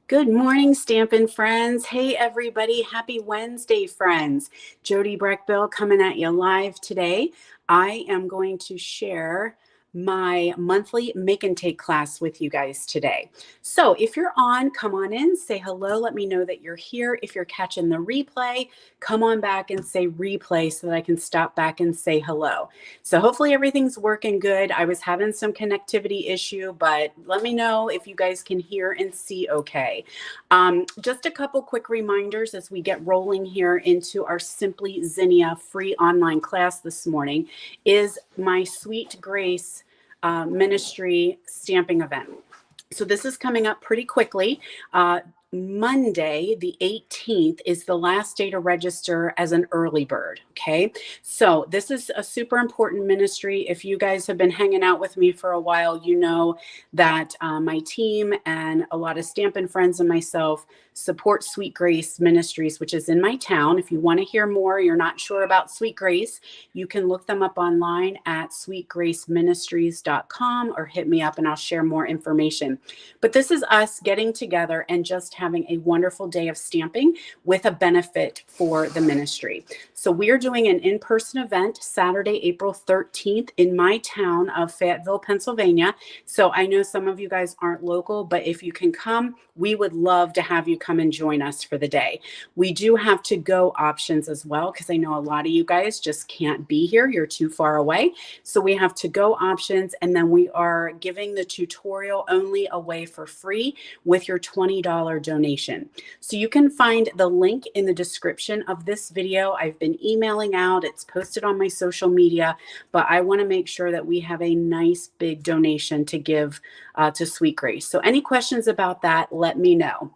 Good morning, Stampin' Friends. Hey, everybody. Happy Wednesday, friends. Jody Breckbill coming at you live today. I am going to share my monthly make and take class with you guys today. So if you're on, come on in, say hello. Let me know that you're here. If you're catching the replay, come on back and say replay so that I can stop back and say hello. So hopefully everything's working good. I was having some connectivity issue, but let me know if you guys can hear and see okay. Just a couple quick reminders as we get rolling here into our Simply Zinnia free online class this morning is my Sweet Grace ministry stamping event. So this is coming up pretty quickly. Monday, the 18th, is the last day to register as an early bird. Okay. So this is a super important ministry. If you guys have been hanging out with me for a while, you know that my team and a lot of Stampin' Friends and myself support Sweet Grace Ministries, which is in my town. If you want to hear more, you're not sure about Sweet Grace, you can look them up online at sweetgraceministries.com or hit me up and I'll share more information. But this is us getting together and just having a wonderful day of stamping with a benefit for the ministry. So we're doing an in-person event Saturday, April 13th in my town of Fayetteville, Pennsylvania. So I know some of you guys aren't local, but if you can come, we would love to have you come and join us for the day. We do have to-go options as well, because I know a lot of you guys just can't be here. You're too far away. So we have to-go options, and then we are giving the tutorial only away for free with your $20 donation. So you can find the link in the description of this video. I've been emailing out, it's posted on my social media, but I want to make sure that we have a nice big donation to give to Sweet Grace. So any questions about that, let me know.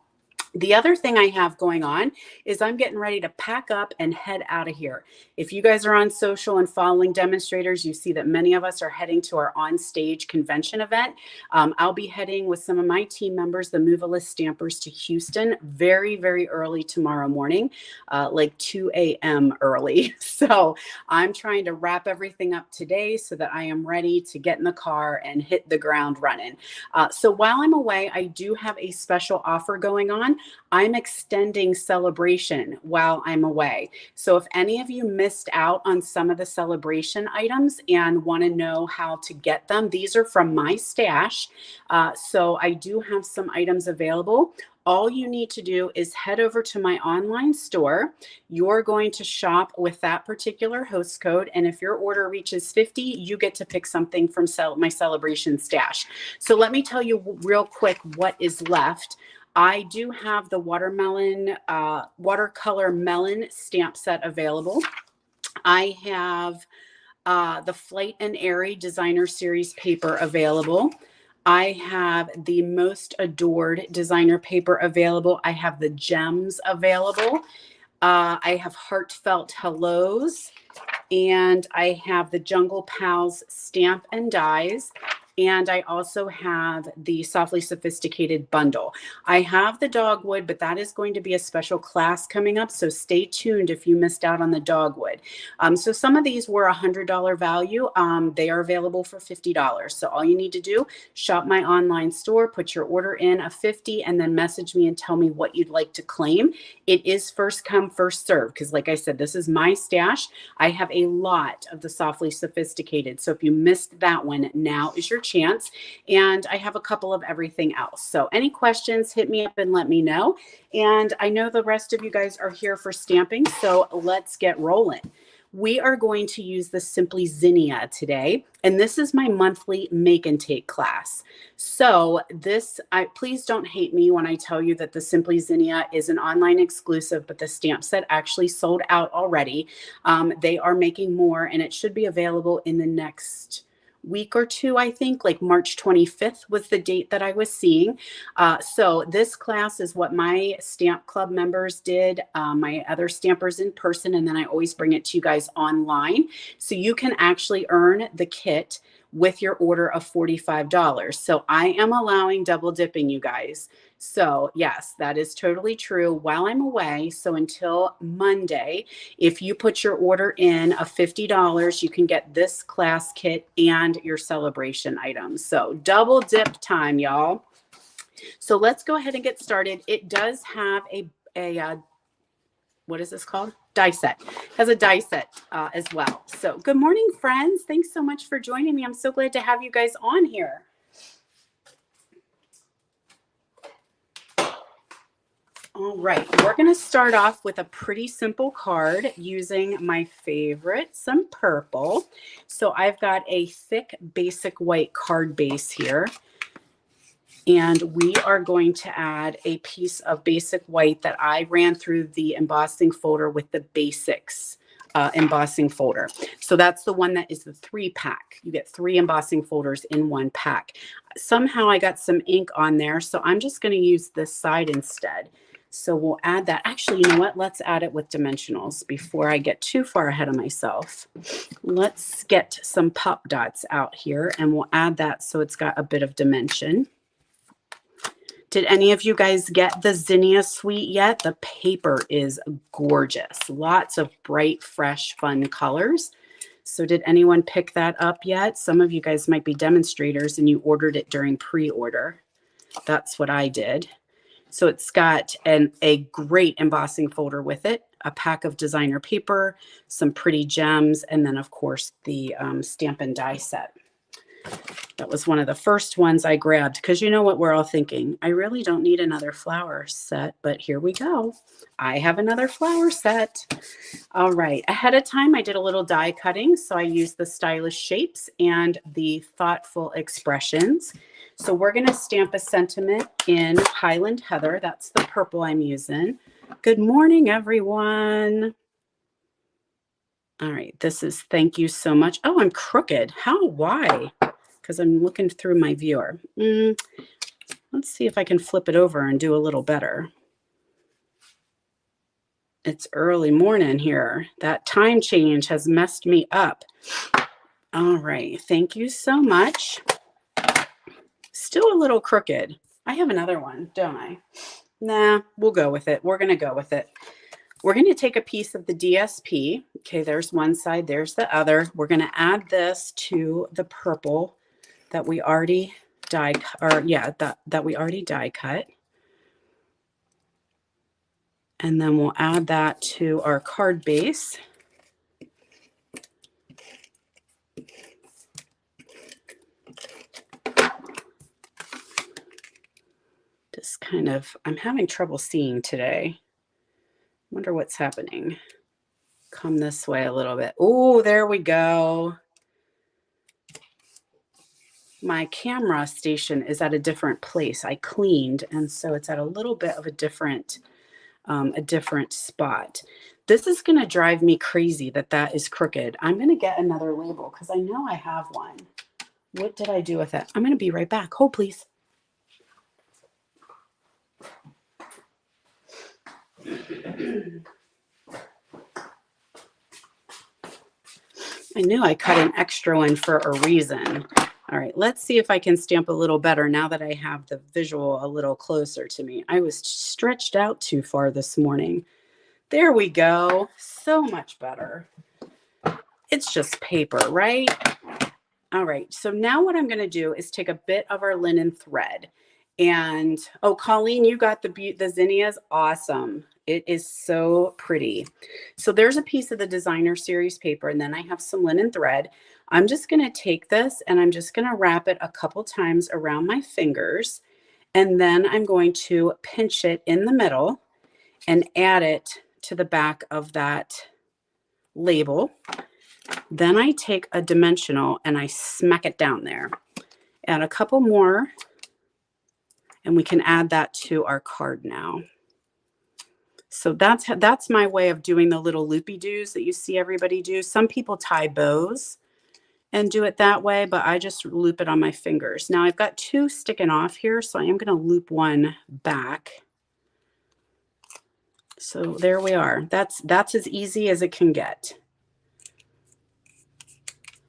The other thing I have going on is I'm getting ready to pack up and head out of here. If you guys are on social and following demonstrators, you see that many of us are heading to our on-stage convention event. I'll be heading with some of my team members, the Movalist Stampers, to Houston very, very early tomorrow morning, like 2 a.m. early. So I'm trying to wrap everything up today so that I am ready to get in the car and hit the ground running. So while I'm away, I do have a special offer going on. I'm extending celebration while I'm away. So if any of you missed out on some of the celebration items and want to know how to get them, these are from my stash. So I do have some items available. All you need to do is head over to my online store. You're going to shop with that particular host code. And if your order reaches 50, you get to pick something from my celebration stash. So let me tell you real quick what is left. I do have the watercolor melon stamp set available. I have the Flight and Airy Designer Series paper available. I have the Most Adored designer paper available. I have the gems available. I have Heartfelt Hellos. And I have the Jungle Pals stamp and dies. And I also have the Softly Sophisticated bundle. I have the dogwood, but that is going to be a special class coming up. So stay tuned if you missed out on the dogwood. So some of these were $100 value. They are available for $50. So all you need to do, shop my online store, put your order in of $50, and then message me and tell me what you'd like to claim. It is first come, first serve, because like I said, this is my stash. I have a lot of the Softly Sophisticated. So if you missed that one, now is your chance. And I have a couple of everything else. So any questions, hit me up and let me know. And I know the rest of you guys are here for stamping, so let's get rolling. We are going to use the Simply Zinnia today, and this is my monthly make and take class. So please don't hate me when I tell you that the Simply Zinnia is an online exclusive, but the stamp set actually sold out already. They are making more, and it should be available in the next week or two, I think, like March 25th was the date that I was seeing. So this class is what my stamp club members did, my other stampers in person, and then I always bring it to you guys online. So you can actually earn the kit with your order of $45. So I am allowing double dipping, you guys. So yes, that is totally true while I'm away. So until Monday, if you put your order in of $50, you can get this class kit and your celebration items. So double dip time, y'all. So let's go ahead and get started. It does have what is this called? Die set. Has a die set as well. So good morning, friends. Thanks so much for joining me. I'm so glad to have you guys on here. All right, we're going to start off with a pretty simple card using my favorite, some purple. So I've got a thick basic white card base here. And we are going to add a piece of basic white that I ran through the embossing folder with the basics embossing folder. So that's the one that is the 3-pack. You get 3 embossing folders in 1 pack. Somehow I got some ink on there, so I'm just going to use this side instead. So we'll add that. Actually, you know what? Let's add it with dimensionals before I get too far ahead of myself. Let's get some pop dots out here, and we'll add that so it's got a bit of dimension. Did any of you guys get the Zinnia Suite yet? The paper is gorgeous. Lots of bright, fresh, fun colors. So did anyone pick that up yet? Some of you guys might be demonstrators and you ordered it during pre-order. That's what I did. So it's got a great embossing folder with it, a pack of designer paper, some pretty gems, and then, of course, the stamp and die set. That was one of the first ones I grabbed because you know what we're all thinking. I really don't need another flower set, but here we go. I have another flower set. All right. Ahead of time, I did a little die cutting. So I used the stylish shapes and the thoughtful expressions. So we're going to stamp a sentiment in Highland Heather. That's the purple I'm using. Good morning, everyone. All right. This is thank you so much. Oh, I'm crooked. How? Why? Because I'm looking through my viewer. Let's see if I can flip it over and do a little better. It's early morning here. That time change has messed me up. All right. Thank you so much. Still a little crooked. I have another one, don't I? Nah, we'll go with it. We're going to go with it. We're going to take a piece of the DSP. Okay, there's one side, there's the other. We're going to add this to the purple that we already die that we already die cut. And then we'll add that to our card base. Just kind of, I'm having trouble seeing today. Wonder what's happening. Come this way a little bit. Oh, there we go. My camera station is at a different place. I cleaned, and so it's at a little bit of a different spot. This is going to drive me crazy that is crooked. I'm going to get another label because I know I have one. What did I do with it? I'm going to be right back. Hold, please. I knew I cut an extra one for a reason. All right, let's see if I can stamp a little better now that I have the visual a little closer to me. I was stretched out too far this morning. There we go. So much better. It's just paper, right? All right, so now what I'm going to do is take a bit of our linen thread. And, oh, Colleen, you got the zinnias. Awesome. It is so pretty. So there's a piece of the designer series paper, and then I have some linen thread. I'm just going to take this and I'm just going to wrap it a couple times around my fingers. And then I'm going to pinch it in the middle and add it to the back of that label. Then I take a dimensional and I smack it down there. Add a couple more, and we can add that to our card now. So that's my way of doing the little loopy-doos that you see everybody do. Some people tie bows and do it that way, but I just loop it on my fingers. Now I've got 2 sticking off here, so I am going to loop one back. So there we are. That's as easy as it can get.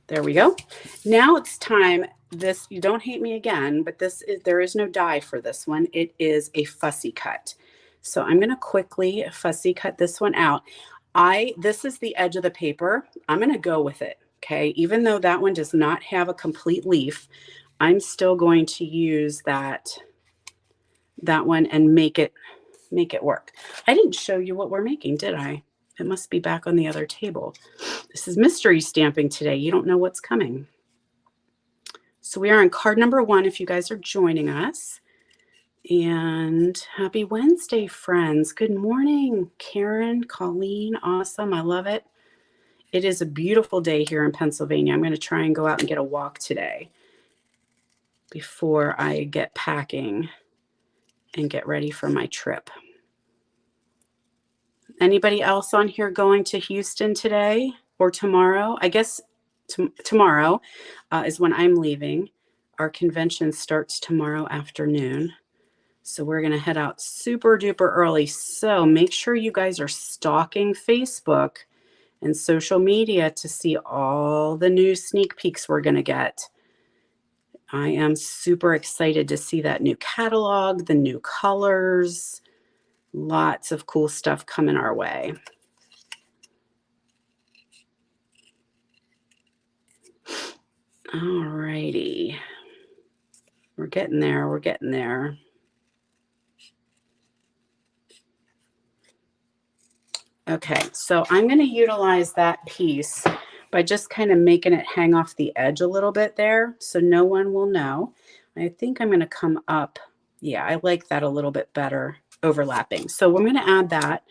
There we go. Now it's time. This, you don't hate me again, but there is no die for this one. It is a fussy cut. So I'm going to quickly fussy cut this one out. This is the edge of the paper. I'm going to go with it. Okay. Even though that one does not have a complete leaf, I'm still going to use that that one and make it work. I didn't show you what we're making, did I? It must be back on the other table. This is mystery stamping today. You don't know what's coming. So we are on card number 1 if you guys are joining us. And happy Wednesday, friends. Good morning, Karen, Colleen. Awesome. I love it. It is a beautiful day here in Pennsylvania. I'm going to try and go out and get a walk today before I get packing and get ready for my trip. Anybody else on here going to Houston today or tomorrow? I guess tomorrow is when I'm leaving. Our convention starts tomorrow afternoon. So we're going to head out super duper early. So make sure you guys are stalking Facebook and social media to see all the new sneak peeks we're going to get. I am super excited to see that new catalog, the new colors, lots of cool stuff coming our way. All righty. We're getting there. We're getting there. Okay, so I'm going to utilize that piece by just kind of making it hang off the edge a little bit there so no one will know. I think I'm going to come up. Yeah, I like that a little bit better overlapping. So we're going to add that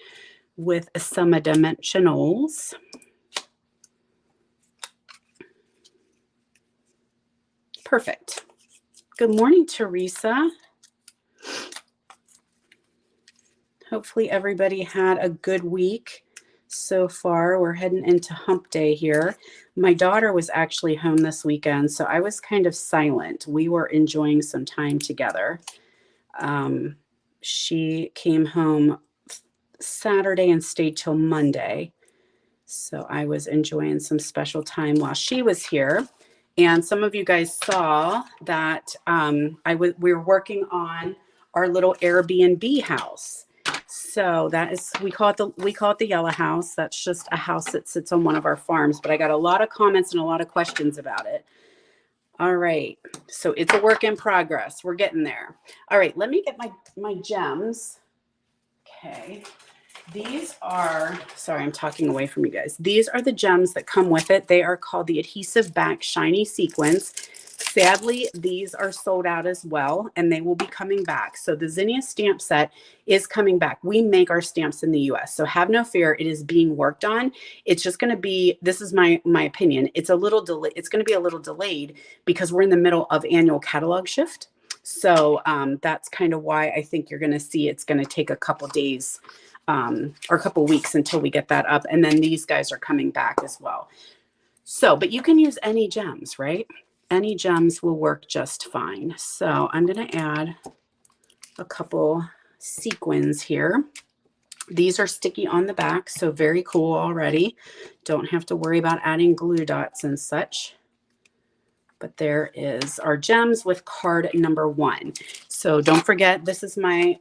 with some dimensionals. Perfect. Good morning, Teresa. Hopefully everybody had a good week so far. We're heading into hump day here. My daughter was actually home this weekend, so I was kind of silent. We were enjoying some time together. She came home Saturday and stayed till Monday. So I was enjoying some special time while she was here. And some of you guys saw that we were working on our little Airbnb house. So that is, we call it the yellow house. That's just a house that sits on one of our farms, but I got a lot of comments and a lot of questions about it. All right. So it's a work in progress. We're getting there. All right. Let me get my gems. Okay. These are, sorry, I'm talking away from you guys. These are the gems that come with it. They are called the Adhesive Back Shiny Sequins. Sadly, these are sold out as well, and they will be coming back. So the Zinnia stamp set is coming back. We make our stamps in the US, so have no fear. It is being worked on. It's just going to be, this is my opinion. It's a little delay. It's going to be a little delayed because we're in the middle of annual catalog shift. So that's kind of why I think you're going to see it's going to take a couple days or a couple weeks until we get that up. And then these guys are coming back as well. So, but you can use any gems, right? Any gems will work just fine. So I'm going to add a couple sequins here. These are sticky on the back, so very cool already. Don't have to worry about adding glue dots and such. But there is our gems with card number 1. So don't forget, this is my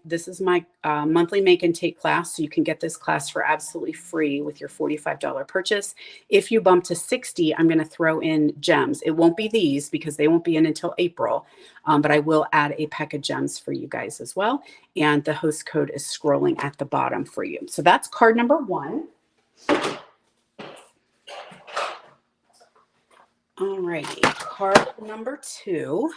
monthly make and take class. So you can get this class for absolutely free with your $45 purchase. If you bump to 60, I'm going to throw in gems. It won't be these because they won't be in until April, but I will add a pack of gems for you guys as well. And the host code is scrolling at the bottom for you. So that's card number 1. All righty, card number 2.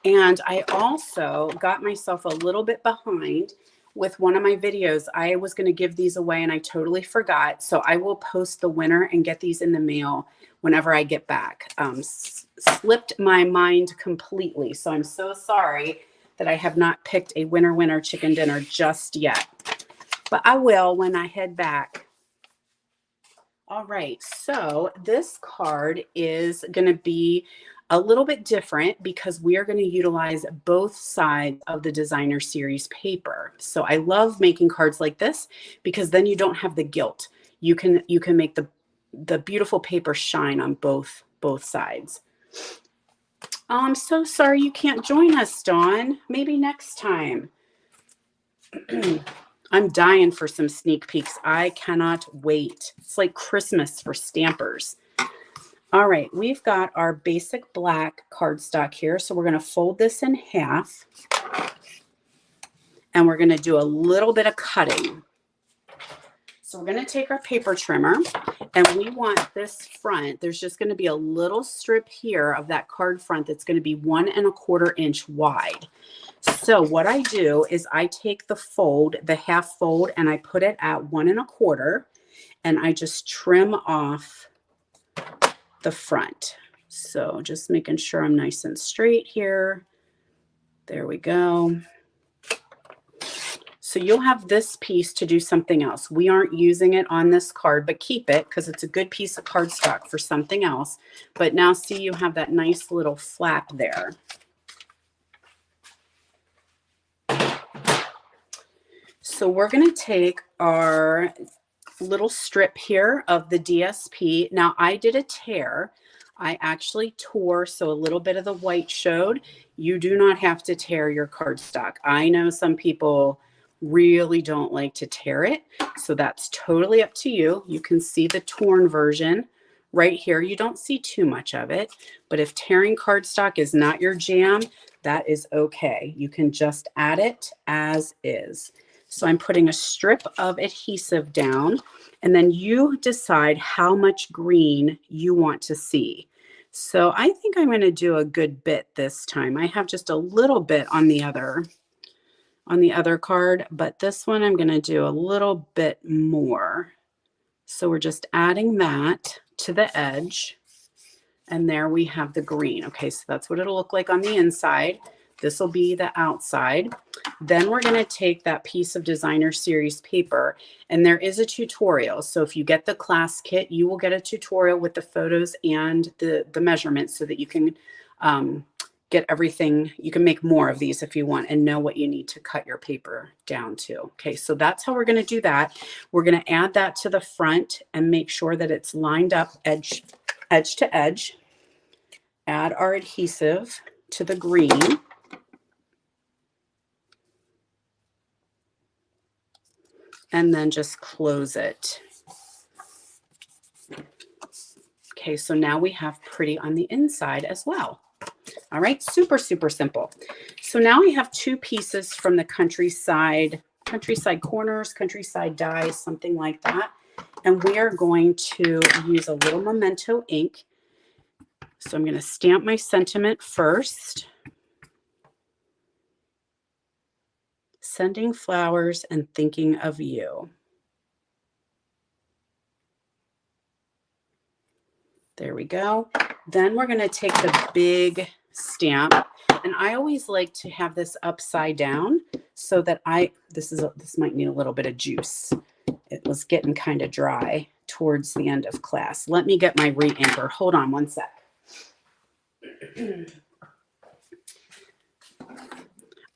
And I also got myself a little bit behind with one of my videos. I was going to give these away and I totally forgot. So I will post the winner and get these in the mail whenever I get back. Slipped my mind completely. So I'm so sorry that I have not picked a winner chicken dinner just yet. But I will when I head back. All right, so this card is going to be a little bit different because we are going to utilize both sides of the designer series paper. So I love making cards like this because then you don't have the guilt. You can make the beautiful paper shine on both sides. Oh, I'm so sorry you can't join us, Dawn. Maybe next time. I'm dying for some sneak peeks. I cannot wait. It's like Christmas for stampers. All right, we've got our basic black cardstock here. So we're going to fold this in half and we're going to do a little bit of cutting. So we're going to take our paper trimmer and we want this front. There's just going to be a little strip here of that card front that's going to be 1 1/4 inch wide. So what I do is I take the fold, the half fold, and I put it at 1 1/4 and I just trim off the front. So just making sure I'm nice and straight here. There we go. So you'll have this piece to do something else. We aren't using it on this card, but keep it because it's a good piece of cardstock for something else. But now see, you have that nice little flap there. So we're going to take our little strip here of the DSP. Now I did a tear. I actually tore, so a little bit of the white showed. You do not have to tear your cardstock. I know some people really don't like to tear it, so that's totally up to you. You can see the torn version right here. You don't see too much of it, but if tearing cardstock is not your jam, that is okay. You can just add it as is. So I'm putting a strip of adhesive down, and then you decide how much green you want to see. So I think I'm going to do a good bit this time. I have just a little bit on the other card, but this one I'm going to do a little bit more. So we're just adding that to the edge, and there we have the green. Okay, so that's what it'll look like on the inside. This will be the outside. Then we're going to take that piece of designer series paper, and there is a tutorial. So if you get the class kit, you will get a tutorial with the photos and the measurements so that you can get everything. You can make more of these if you want and know what you need to cut your paper down to. Okay, so that's how we're going to do that. We're going to add that to the front and make sure that it's lined up edge to edge. Add our adhesive to the green. And then just close it. Okay, so now we have pretty on the inside as well. All right, super, super simple. So now we have two pieces from the countryside corners, countryside dies, something like that. And we are going to use a little Memento ink. So I'm going to stamp my sentiment first. Sending flowers and thinking of you. There we go. Then we're going to take the big stamp, and I always like to have this upside down so that this might need a little bit of juice. It was getting kind of dry towards the end of class. Let me get my re-inker. Hold on one sec.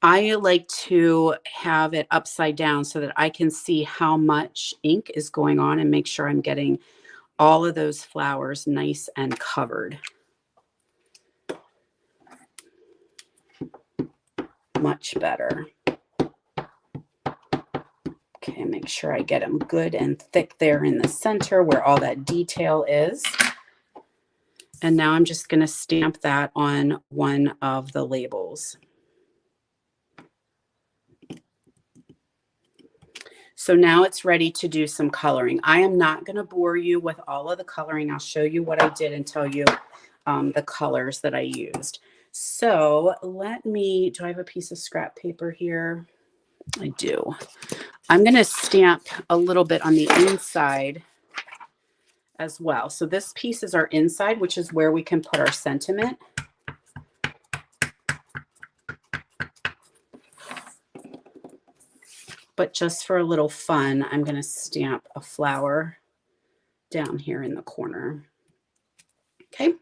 I like to have it upside down so that I can see how much ink is going on and make sure I'm getting all of those flowers nice and covered. Much better. Okay, make sure I get them good and thick there in the center where all that detail is. And now I'm just going to stamp that on one of the labels. So now it's ready to do some coloring. I am not going to bore you with all of the coloring. I'll show you what I did and tell you the colors that I used. So do I have a piece of scrap paper here? I do. I'm going to stamp a little bit on the inside as well. So this piece is our inside, which is where we can put our sentiment. But just for a little fun, I'm going to stamp a flower down here in the corner. Okay.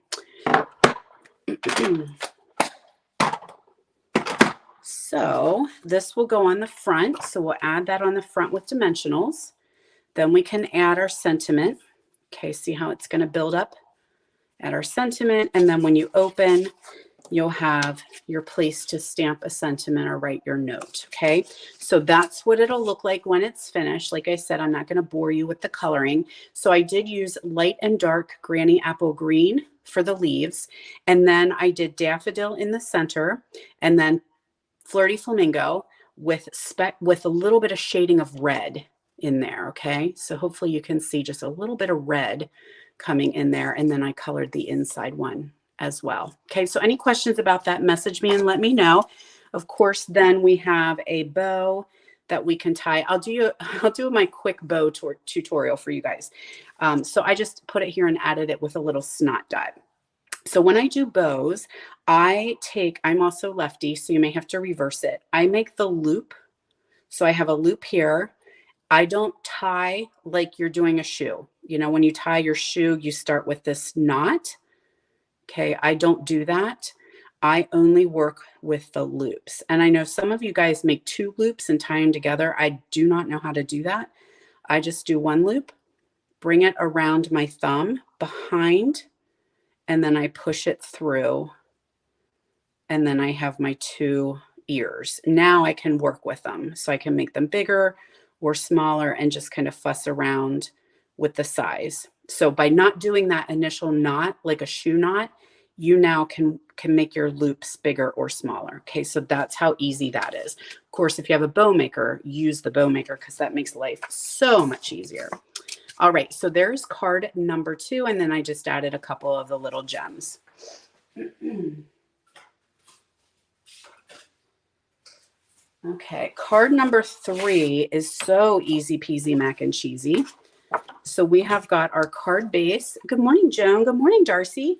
So this will go on the front. So we'll add that on the front with dimensionals. Then we can add our sentiment. Okay, see how it's going to build up? Add our sentiment. And then when you open, you'll have your place to stamp a sentiment or write your note. Okay, so that's what it'll look like when it's finished. Like I said, I'm not going to bore you with the coloring. So I did use light and dark granny apple green for the leaves, and then I did daffodil in the center, and then flirty flamingo with a little bit of shading of red in there. Okay, so hopefully you can see just a little bit of red coming in there, and then I colored the inside one as well. Okay, so any questions about that, message me and let me know. Of course, then we have a bow that we can tie. I'll do my quick bow tutorial for you guys. So I just put it here and added it with a little snot dot. So when I do bows, I'm also lefty, so you may have to reverse it. I make the loop. So I have a loop here. I don't tie like you're doing a shoe. You know, when you tie your shoe, you start with this knot. Okay, I don't do that. I only work with the loops. And I know some of you guys make 2 loops and tie them together. I do not know how to do that. I just do 1 loop, bring it around my thumb behind, and then I push it through. And then I have my 2 ears. Now I can work with them. So I can make them bigger or smaller and just kind of fuss around with the size. So by not doing that initial knot, like a shoe knot, you now can make your loops bigger or smaller. Okay, so that's how easy that is. Of course, if you have a bow maker, use the bow maker because that makes life so much easier. All right, so there's card number 2, and then I just added a couple of the little gems. Okay, card number 3 is so easy peasy mac and cheesy. So we have got our card base. Good morning, Joan. Good morning, Darcy.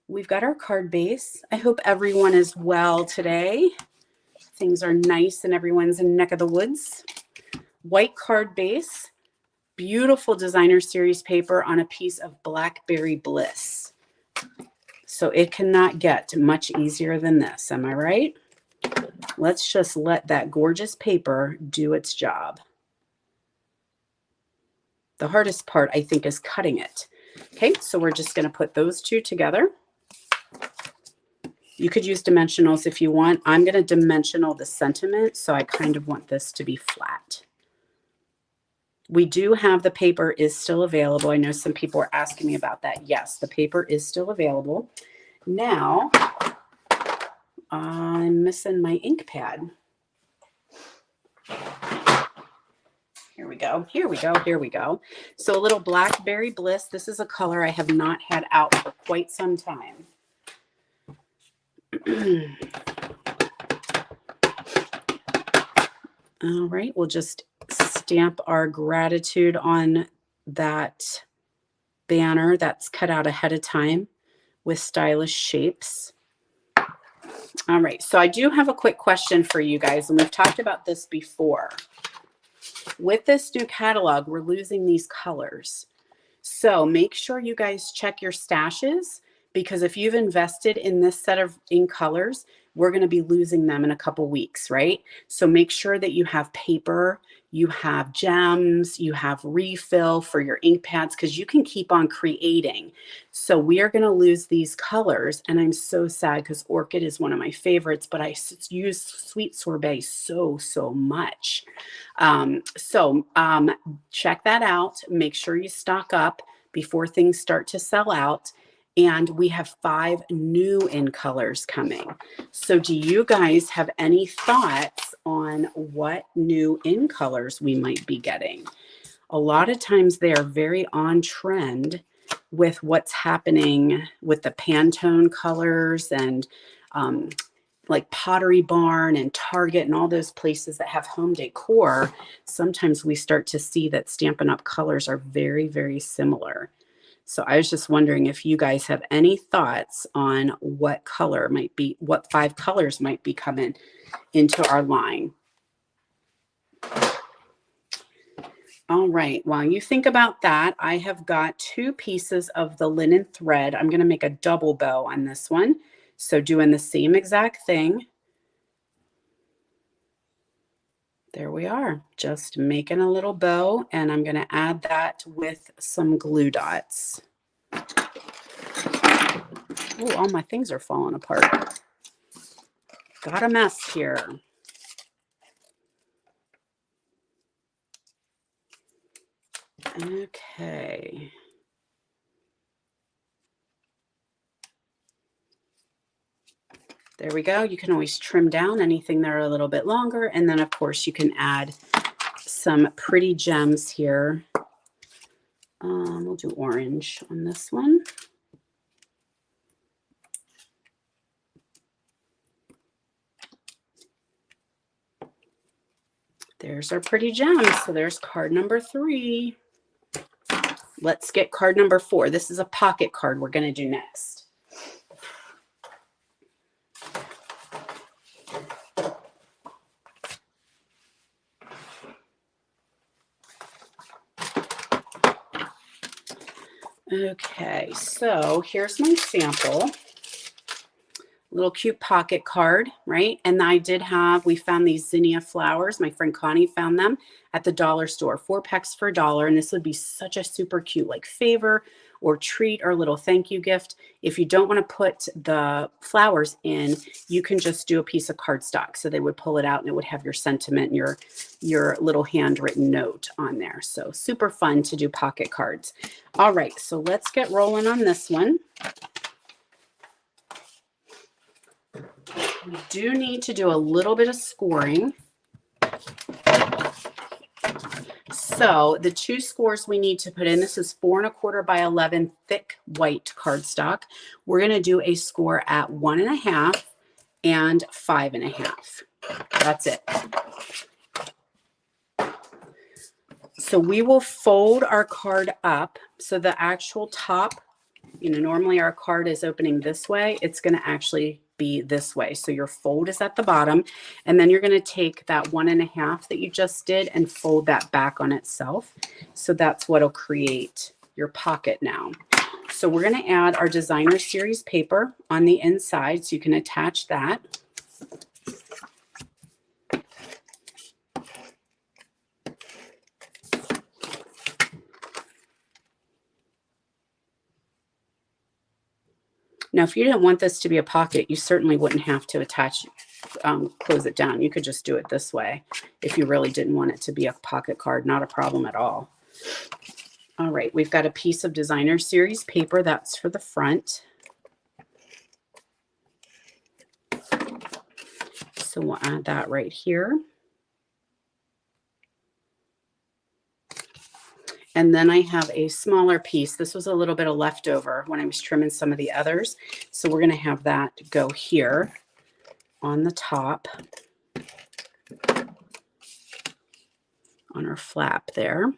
We've got our card base. I hope everyone is well today. Things are nice and everyone's in neck of the woods. White card base, beautiful designer series paper on a piece of Blackberry Bliss. So it cannot get much easier than this, am I right? Let's just let that gorgeous paper do its job. The hardest part, I think, is cutting it. Okay, so we're just going to put those 2 together. You could use dimensionals if you want. I'm going to dimensional the sentiment, so I kind of want this to be flat. We do have the paper is still available. I know some people are asking me about that. Yes, the paper is still available. Now, I'm missing my ink pad. Here we go. Here we go. Here we go. So a little Blackberry Bliss. This is a color I have not had out for quite some time. All right. We'll just stamp our gratitude on that banner that's cut out ahead of time with stylish shapes. All right. So I do have a quick question for you guys, and we've talked about this before. With this new catalog, we're losing these colors. So make sure you guys check your stashes, because if you've invested in this set of ink colors, we're going to be losing them in a couple weeks, right? So make sure that you have paper, you have gems, you have refill for your ink pads, because you can keep on creating. So we are going to lose these colors, and I'm so sad because Orchid is one of my favorites, but I use Sweet Sorbet so much. Check that out. Make sure you stock up before things start to sell out. And we have 5 new in colors coming. So do you guys have any thoughts on what new in colors we might be getting? A lot of times they are very on trend with what's happening with the Pantone colors and like Pottery Barn and Target and all those places that have home decor. Sometimes we start to see that Stampin' Up! Colors are very similar. So I was just wondering if you guys have any thoughts on what color might be, what 5 colors might be coming into our line. All right, while you think about that, I have got 2 pieces of the linen thread. I'm going to make a double bow on this one. So doing the same exact thing. There we are, just making a little bow, and I'm going to add that with some glue dots. Oh, all my things are falling apart. Got a mess here. Okay. There we go. You can always trim down anything that are a little bit longer. And then, of course, you can add some pretty gems here. We'll do orange on this one. There's our pretty gems. So there's card number 3. Let's get card number 4. This is a pocket card we're going to do next. Okay, so here's my sample. Little cute pocket card, right? And we found these zinnia flowers. My friend Connie found them at the dollar store, 4 packs for $1. And this would be such a super cute like favor or treat or little thank you gift. If you don't want to put the flowers in, you can just do a piece of cardstock. So they would pull it out and it would have your sentiment and your little handwritten note on there. So super fun to do pocket cards. All right, so let's get rolling on this one. We do need to do a little bit of scoring. So the 2 scores we need to put in, this is 4 1/4 by 11 thick white cardstock. We're going to do a score at 1 1/2 and 5 1/2. That's it. So we will fold our card up. So the actual top, normally our card is opening this way. It's going to actually be this way. So your fold is at the bottom, and then you're going to take that 1 1/2 that you just did and fold that back on itself. So that's what'll create your pocket now. So we're going to add our designer series paper on the inside, so you can attach that. Now, if you didn't want this to be a pocket, you certainly wouldn't have to close it down. You could just do it this way if you really didn't want it to be a pocket card. Not a problem at all. All right, we've got a piece of designer series paper. That's for the front. So we'll add that right here. And then I have a smaller piece. This was a little bit of leftover when I was trimming some of the others. So we're going to have that go here on the top, on our flap there.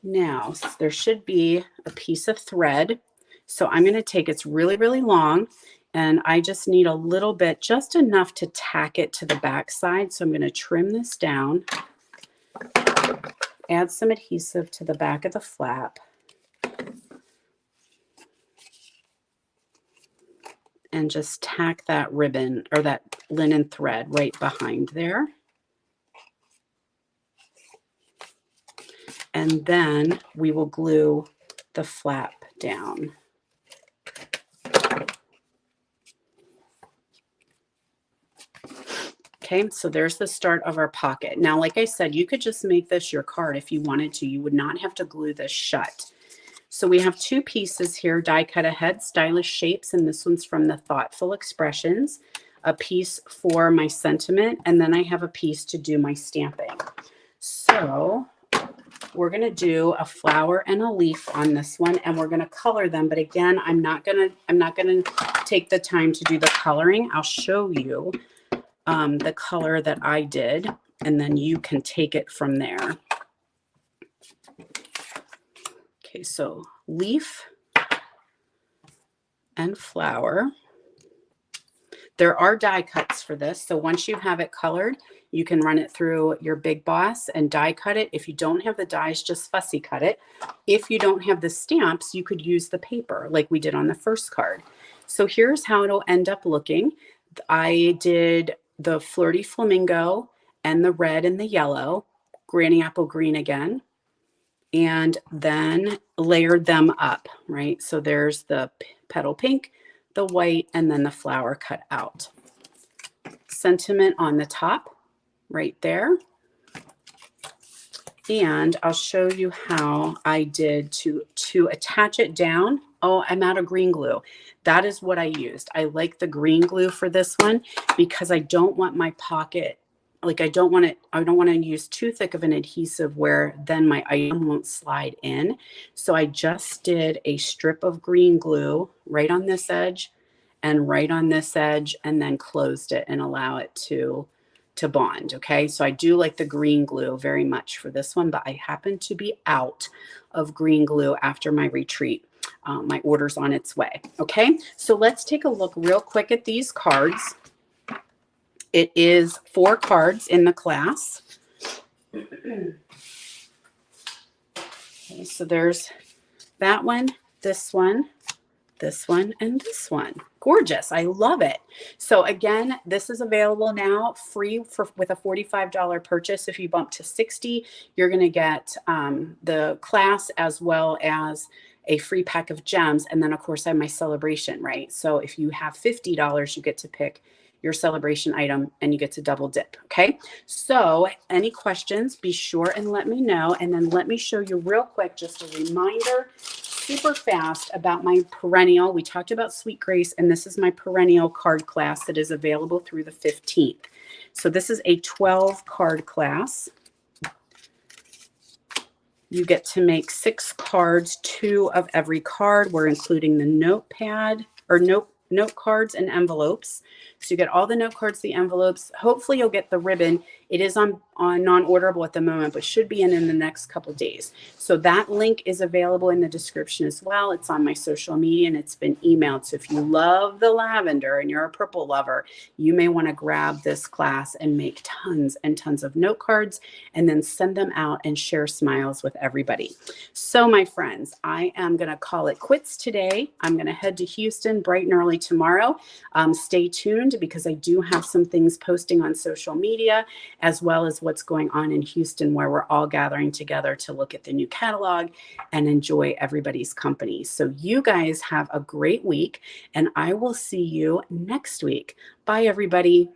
Now, there should be a piece of thread. So I'm going to take, it's really, really long, and I just need a little bit, just enough to tack it to the back side. So I'm going to trim this down. Add some adhesive to the back of the flap. And just tack that ribbon or that linen thread right behind there. And then we will glue the flap down. Okay, so there's the start of our pocket. Now, like I said, you could just make this your card if you wanted to. You would not have to glue this shut. So we have 2 pieces here, die cut ahead, stylish shapes, and this one's from the Thoughtful Expressions, a piece for my sentiment, and then I have a piece to do my stamping. So we're going to do a flower and a leaf on this one, and we're going to color them. But again, I'm not going to take the time to do the coloring. I'll show you the color that I did, and then you can take it from there. Okay, so leaf and flower. There are die cuts for this. So once you have it colored, you can run it through your Big Boss and die cut it. If you don't have the dies, just fussy cut it. If you don't have the stamps, you could use the paper like we did on the first card. So here's how it'll end up looking. I did the Flirty Flamingo and the red and the yellow, Granny Apple Green again, and then layered them up, right? So there's the petal pink, the white, and then the flower cut out. Sentiment on the top right there. And I'll show you how I did to attach it down. Oh, I'm out of green glue. That is what I used. I like the green glue for this one because I don't want my pocket, like I don't want to use too thick of an adhesive where then my item won't slide in. So I just did a strip of green glue right on this edge and right on this edge, and then closed it and allow it to bond. Okay, so I do like the green glue very much for this one, but I happen to be out of green glue after my retreat. My order's on its way. Okay, so let's take a look real quick at these cards. It is 4 cards in the class. Okay, so there's that one, this one, and this one. Gorgeous. I love it. So again, this is available now free with a $45 purchase. If you bump to $60, you're going to get the class as well as a free pack of gems. And then of course I have my celebration, right? So if you have $50, you get to pick your celebration item and you get to double dip. Okay. So any questions, be sure and let me know. And then let me show you real quick, just a reminder, super fast, about my perennial. We talked about Sweet Grace, and this is my perennial card class that is available through the 15th. So this is a 12 card class. You get to make 6 cards, 2 of every card. We're including the notepad or note cards and envelopes. So you get all the note cards, the envelopes. Hopefully you'll get the ribbon. It is on non-orderable at the moment, but should be in the next couple days. So that link is available in the description as well. It's on my social media and it's been emailed. So if you love the lavender and you're a purple lover, you may want to grab this class and make tons and tons of note cards and then send them out and share smiles with everybody. So my friends, I am going to call it quits today. I'm going to head to Houston bright and early tomorrow. Stay tuned because I do have some things posting on social media, as well as what's going on in Houston, where we're all gathering together to look at the new catalog and enjoy everybody's company. So you guys have a great week, and I will see you next week. Bye, everybody.